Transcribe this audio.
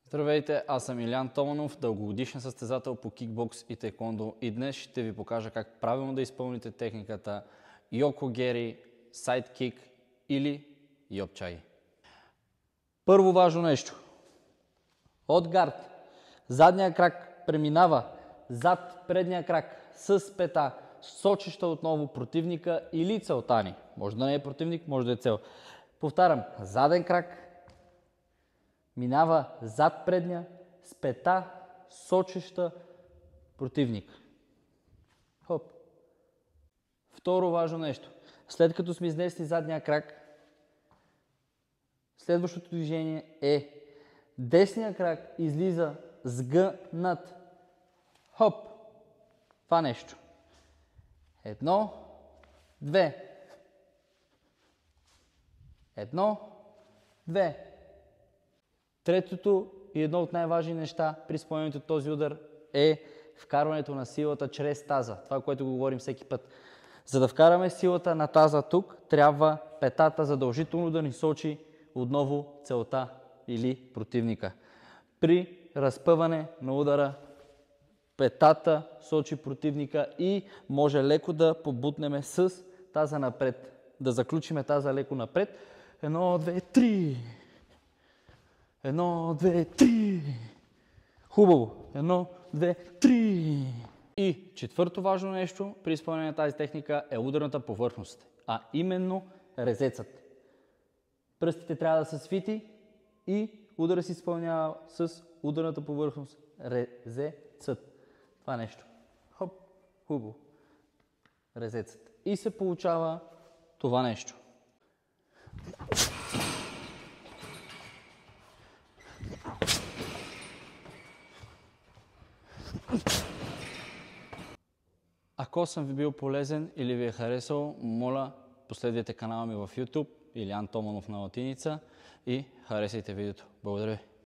Здравейте, аз съм Илиян Томанов, дългогодишен състезател по кикбокс и таеквондо и днес ще ви покажа как правилно да изпълните техниката йокогери, сайдкик или йопчаги. Първо важно нещо. От гард. Задния крак преминава зад предния крак с пета, сочеща отново противника или целта ни. Може да не е противник, може да е цел. Повтарям, заден крак минава зад предния с пета, сочеща противник. Хоп. Второ важно нещо. След като сме изнесли задния крак, следващото движение е десния крак излиза сгънат. Хоп. Това нещо. Едно, две. Едно, две. Третото и едно от най-важни неща при изпълнението на този удар е вкарването на силата чрез таза. Това, което го говорим всеки път. За да вкараме силата на таза тук, трябва петата задължително да ни сочи отново целта или противника. При разпъване на удара петата сочи противника и може леко да побутнем с таза напред. Да заключиме таза леко напред. Едно, две, три. Едно, две, три. Хубаво. Едно, две, три. И четвърто важно нещо при изпълнение на тази техника е ударната повърхност, а именно резецът. Пръстите трябва да са свити и ударът се изпълнява с ударната повърхност резецът. Това нещо. Хоп, хубаво. Резецът. И се получава това нещо. Ако съм ви бил полезен или ви е харесал, моля, последвайте канала ми в YouTube, Илиян Томанов на латиница и харесайте видеото. Благодаря ви.